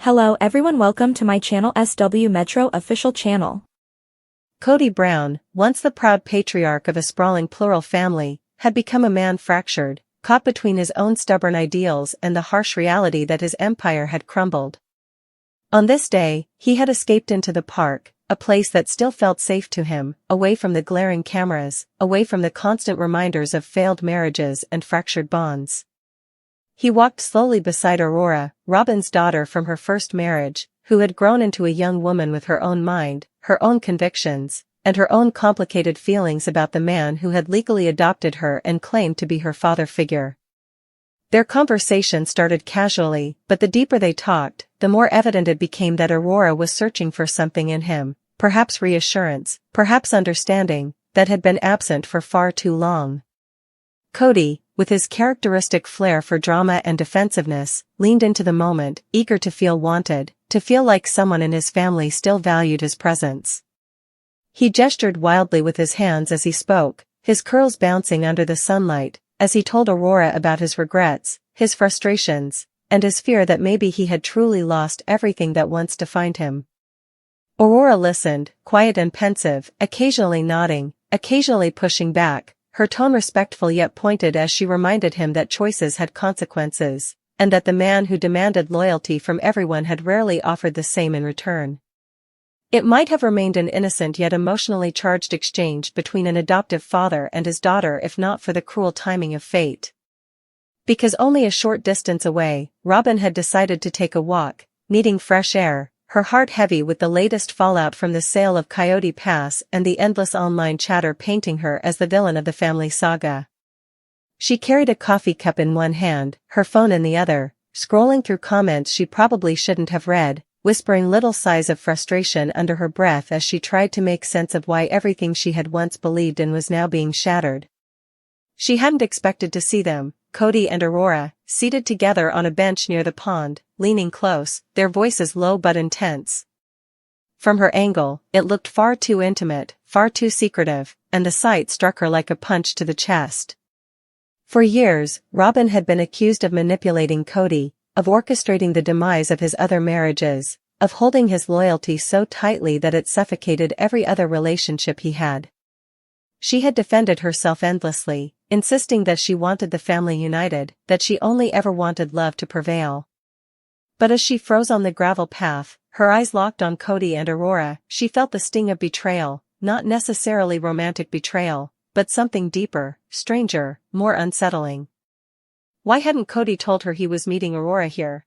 Hello everyone, welcome to my channel SW Metro official channel. Kody Brown, once the proud patriarch of a sprawling plural family, had become a man fractured, caught between his own stubborn ideals and the harsh reality that his empire had crumbled. On this day, he had escaped into the park, a place that still felt safe to him, away from the glaring cameras, away from the constant reminders of failed marriages and fractured bonds. He walked slowly beside Aurora, Robyn's daughter from her first marriage, who had grown into a young woman with her own mind, her own convictions, and her own complicated feelings about the man who had legally adopted her and claimed to be her father figure. Their conversation started casually, but the deeper they talked, the more evident it became that Aurora was searching for something in him, perhaps reassurance, perhaps understanding, that had been absent for far too long. Kody, with his characteristic flair for drama and defensiveness, leaned into the moment, eager to feel wanted, to feel like someone in his family still valued his presence. He gestured wildly with his hands as he spoke, his curls bouncing under the sunlight, as he told Aurora about his regrets, his frustrations, and his fear that maybe he had truly lost everything that once defined him. Aurora listened, quiet and pensive, occasionally nodding, occasionally pushing back, her tone respectful yet pointed as she reminded him that choices had consequences, and that the man who demanded loyalty from everyone had rarely offered the same in return. It might have remained an innocent yet emotionally charged exchange between an adoptive father and his daughter if not for the cruel timing of fate. Because only a short distance away, Robyn had decided to take a walk, needing fresh air, her heart heavy with the latest fallout from the sale of Coyote Pass and the endless online chatter painting her as the villain of the family saga. She carried a coffee cup in one hand, her phone in the other, scrolling through comments she probably shouldn't have read, whispering little sighs of frustration under her breath as she tried to make sense of why everything she had once believed in was now being shattered. She hadn't expected to see them, Kody and Aurora, seated together on a bench near the pond, leaning close, their voices low but intense. From her angle, it looked far too intimate, far too secretive, and the sight struck her like a punch to the chest. For years, Robyn had been accused of manipulating Kody, of orchestrating the demise of his other marriages, of holding his loyalty so tightly that it suffocated every other relationship he had. She had defended herself endlessly, insisting that she wanted the family united, that she only ever wanted love to prevail. But as she froze on the gravel path, her eyes locked on Kody and Aurora, she felt the sting of betrayal, not necessarily romantic betrayal, but something deeper, stranger, more unsettling. Why hadn't Kody told her he was meeting Aurora here?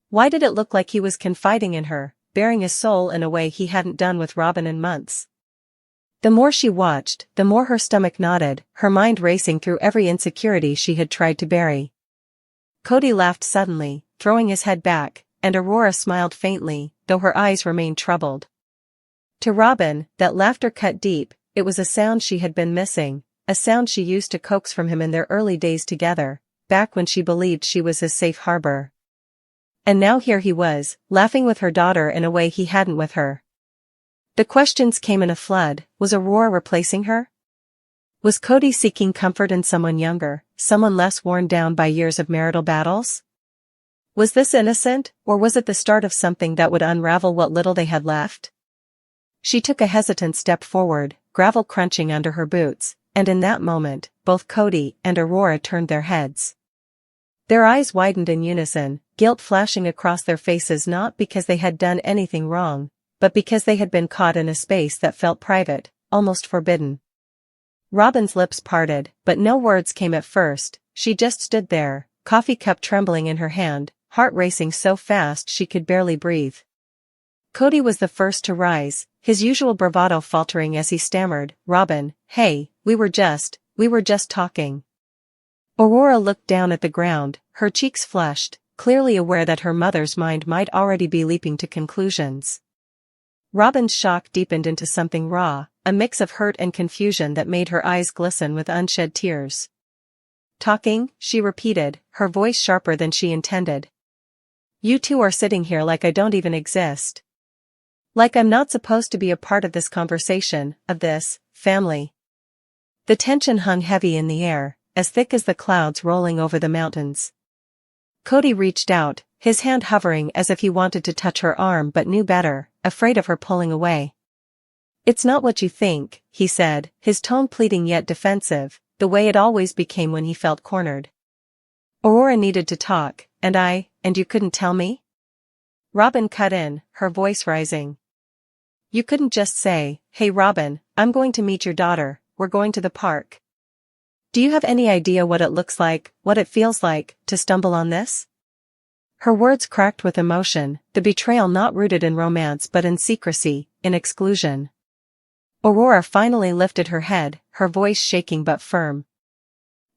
Why did it look like he was confiding in her, bearing his soul in a way he hadn't done with Robyn in months? The more she watched, the more her stomach knotted, her mind racing through every insecurity she had tried to bury. Kody laughed suddenly, throwing his head back, and Aurora smiled faintly, though her eyes remained troubled. To Robyn, that laughter cut deep, it was a sound she had been missing, a sound she used to coax from him in their early days together, back when she believed she was his safe harbor. And now here he was, laughing with her daughter in a way he hadn't with her. The questions came in a flood. Was Aurora replacing her? Was Kody seeking comfort in someone younger, someone less worn down by years of marital battles? Was this innocent, or was it the start of something that would unravel what little they had left? She took a hesitant step forward, gravel crunching under her boots, and in that moment, both Kody and Aurora turned their heads. Their eyes widened in unison, guilt flashing across their faces not because they had done anything wrong, but because they had been caught in a space that felt private, almost forbidden. Robyn's lips parted, but no words came at first. She just stood there, coffee cup trembling in her hand, heart racing so fast she could barely breathe. Kody was the first to rise, his usual bravado faltering as he stammered, "Robyn, hey, we were just talking." Aurora looked down at the ground, her cheeks flushed, clearly aware that her mother's mind might already be leaping to conclusions. Robyn's shock deepened into something raw, a mix of hurt and confusion that made her eyes glisten with unshed tears. "Talking?" she repeated, her voice sharper than she intended. "You two are sitting here like I don't even exist. Like I'm not supposed to be a part of this conversation, of this family." The tension hung heavy in the air, as thick as the clouds rolling over the mountains. Kody reached out, his hand hovering as if he wanted to touch her arm but knew better, afraid of her pulling away. "It's not what you think," he said, his tone pleading yet defensive, the way it always became when he felt cornered. "Aurora needed to talk, and you couldn't tell me?" Robyn cut in, her voice rising. "You couldn't just say, 'Hey Robyn, I'm going to meet your daughter, we're going to the park.' Do you have any idea what it looks like, what it feels like, to stumble on this?" Her words cracked with emotion, the betrayal not rooted in romance but in secrecy, in exclusion. Aurora finally lifted her head, her voice shaking but firm.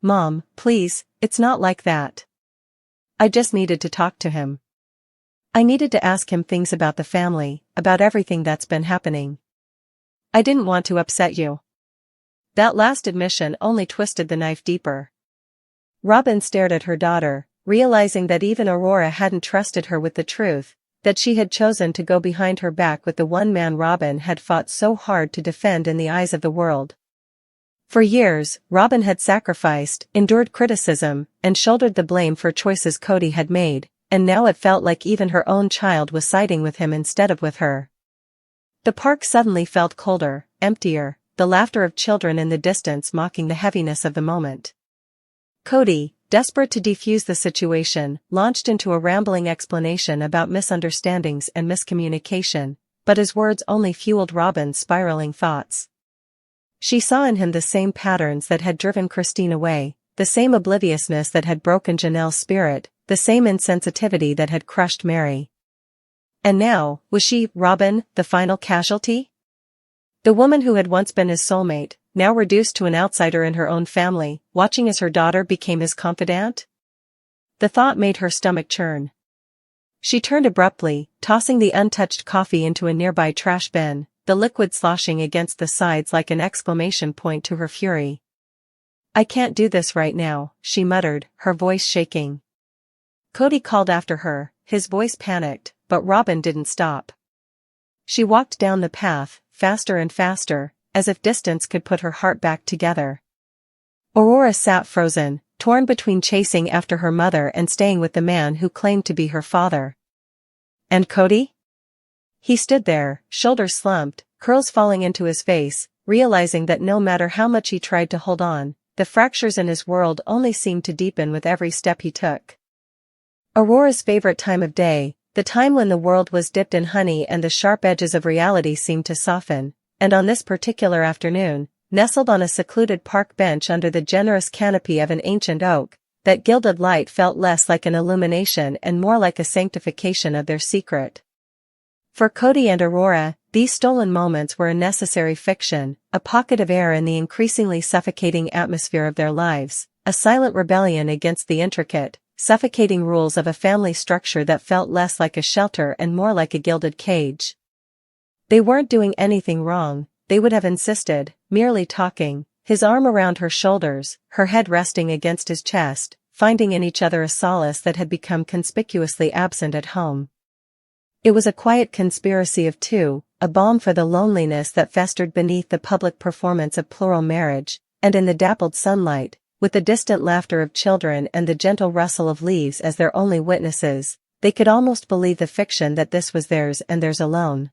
"Mom, please, it's not like that. I just needed to talk to him. I needed to ask him things about the family, about everything that's been happening. I didn't want to upset you." That last admission only twisted the knife deeper. Robyn stared at her daughter, realizing that even Aurora hadn't trusted her with the truth, that she had chosen to go behind her back with the one man Robyn had fought so hard to defend in the eyes of the world. For years, Robyn had sacrificed, endured criticism, and shouldered the blame for choices Kody had made, and now it felt like even her own child was siding with him instead of with her. The park suddenly felt colder, emptier, the laughter of children in the distance mocking the heaviness of the moment. Kody, desperate to defuse the situation, launched into a rambling explanation about misunderstandings and miscommunication, but his words only fueled Robyn's spiraling thoughts. She saw in him the same patterns that had driven Christine away, the same obliviousness that had broken Janelle's spirit, the same insensitivity that had crushed Mary. And now, was she, Robyn, the final casualty? The woman who had once been his soulmate, now reduced to an outsider in her own family, watching as her daughter became his confidant? The thought made her stomach churn. She turned abruptly, tossing the untouched coffee into a nearby trash bin, the liquid sloshing against the sides like an exclamation point to her fury. "I can't do this right now," she muttered, her voice shaking. Kody called after her, his voice panicked, but Robyn didn't stop. She walked down the path, faster and faster, as if distance could put her heart back together. Aurora sat frozen, torn between chasing after her mother and staying with the man who claimed to be her father. And Kody? He stood there, shoulders slumped, curls falling into his face, realizing that no matter how much he tried to hold on, the fractures in his world only seemed to deepen with every step he took. Aurora's favorite time of day, the time when the world was dipped in honey and the sharp edges of reality seemed to soften, and on this particular afternoon, nestled on a secluded park bench under the generous canopy of an ancient oak, that gilded light felt less like an illumination and more like a sanctification of their secret. For Kody and Aurora, these stolen moments were a necessary fiction, a pocket of air in the increasingly suffocating atmosphere of their lives, a silent rebellion against the intricate, suffocating rules of a family structure that felt less like a shelter and more like a gilded cage. They weren't doing anything wrong, they would have insisted, merely talking, his arm around her shoulders, her head resting against his chest, finding in each other a solace that had become conspicuously absent at home. It was a quiet conspiracy of two, a balm for the loneliness that festered beneath the public performance of plural marriage, and in the dappled sunlight, with the distant laughter of children and the gentle rustle of leaves as their only witnesses, they could almost believe the fiction that this was theirs and theirs alone.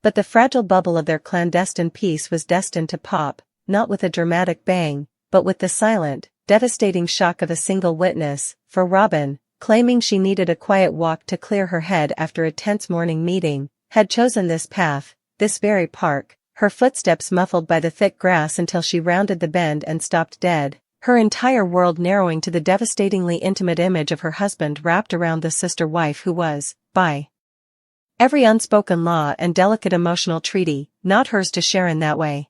But the fragile bubble of their clandestine peace was destined to pop, not with a dramatic bang, but with the silent, devastating shock of a single witness, for Robyn, claiming she needed a quiet walk to clear her head after a tense morning meeting, had chosen this path, this very park, her footsteps muffled by the thick grass until she rounded the bend and stopped dead, her entire world narrowing to the devastatingly intimate image of her husband wrapped around the sister-wife who was, by every unspoken law and delicate emotional treaty, not hers to share in that way.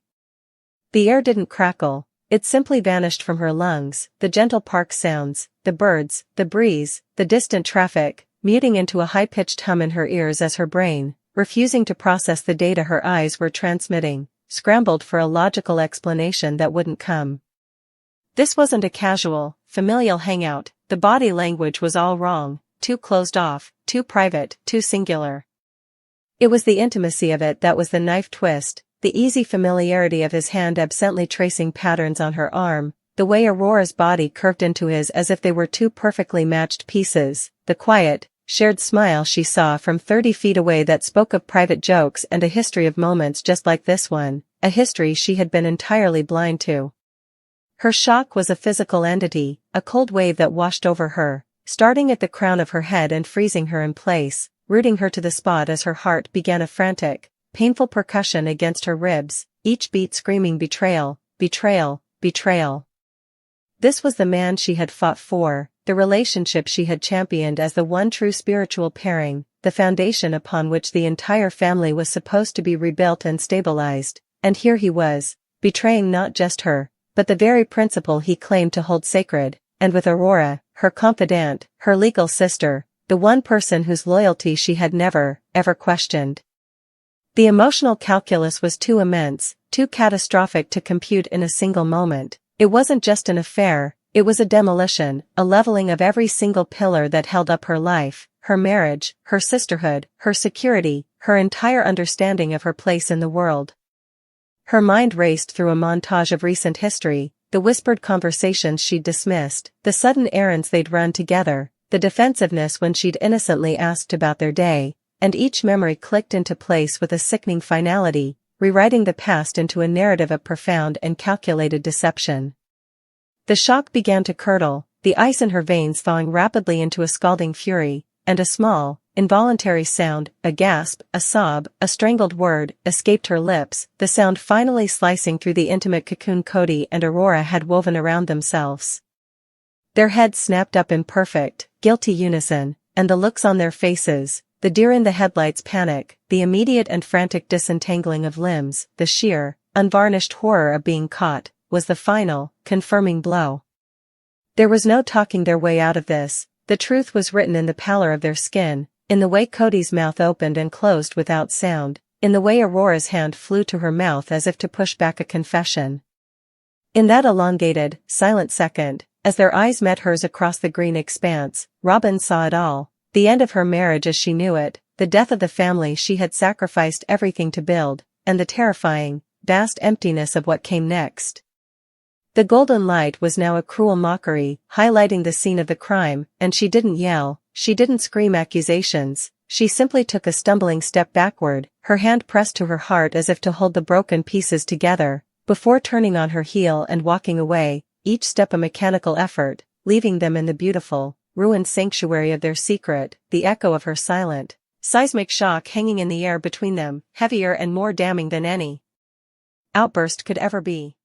The air didn't crackle, it simply vanished from her lungs, the gentle park sounds, the birds, the breeze, the distant traffic, muting into a high-pitched hum in her ears as her brain, refusing to process the data her eyes were transmitting, scrambled for a logical explanation that wouldn't come. This wasn't a casual, familial hangout, the body language was all wrong, too closed off, too private, too singular. It was the intimacy of it that was the knife twist, the easy familiarity of his hand absently tracing patterns on her arm, the way Aurora's body curved into his as if they were two perfectly matched pieces, the quiet, shared smile she saw from 30 feet away that spoke of private jokes and a history of moments just like this one, a history she had been entirely blind to. Her shock was a physical entity, a cold wave that washed over her, starting at the crown of her head and freezing her in place, rooting her to the spot as her heart began a frantic, painful percussion against her ribs, each beat screaming betrayal, betrayal, betrayal. This was the man she had fought for, the relationship she had championed as the one true spiritual pairing, the foundation upon which the entire family was supposed to be rebuilt and stabilized, and here he was, betraying not just her, but the very principle he claimed to hold sacred, and with Aurora, her confidant, her legal sister, the one person whose loyalty she had never, ever questioned. The emotional calculus was too immense, too catastrophic to compute in a single moment. It wasn't just an affair, it was a demolition, a leveling of every single pillar that held up her life, her marriage, her sisterhood, her security, her entire understanding of her place in the world. Her mind raced through a montage of recent history, the whispered conversations she'd dismissed, the sudden errands they'd run together, the defensiveness when she'd innocently asked about their day, and each memory clicked into place with a sickening finality, rewriting the past into a narrative of profound and calculated deception. The shock began to curdle, the ice in her veins thawing rapidly into a scalding fury, and a small, involuntary sound, a gasp, a sob, a strangled word, escaped her lips, the sound finally slicing through the intimate cocoon Kody and Aurora had woven around themselves. Their heads snapped up in perfect, guilty unison, and the looks on their faces, the deer-in-the-headlights panic, the immediate and frantic disentangling of limbs, the sheer, unvarnished horror of being caught, was the final, confirming blow. There was no talking their way out of this, the truth was written in the pallor of their skin, in the way Kody's mouth opened and closed without sound, in the way Aurora's hand flew to her mouth as if to push back a confession. In that elongated, silent second, as their eyes met hers across the green expanse, Robyn saw it all. The end of her marriage as she knew it, the death of the family she had sacrificed everything to build, and the terrifying, vast emptiness of what came next. The golden light was now a cruel mockery, highlighting the scene of the crime, and she didn't yell, she didn't scream accusations, she simply took a stumbling step backward, her hand pressed to her heart as if to hold the broken pieces together, before turning on her heel and walking away, each step a mechanical effort, leaving them in the beautiful, ruined sanctuary of their secret, the echo of her silent, seismic shock hanging in the air between them, heavier and more damning than any outburst could ever be.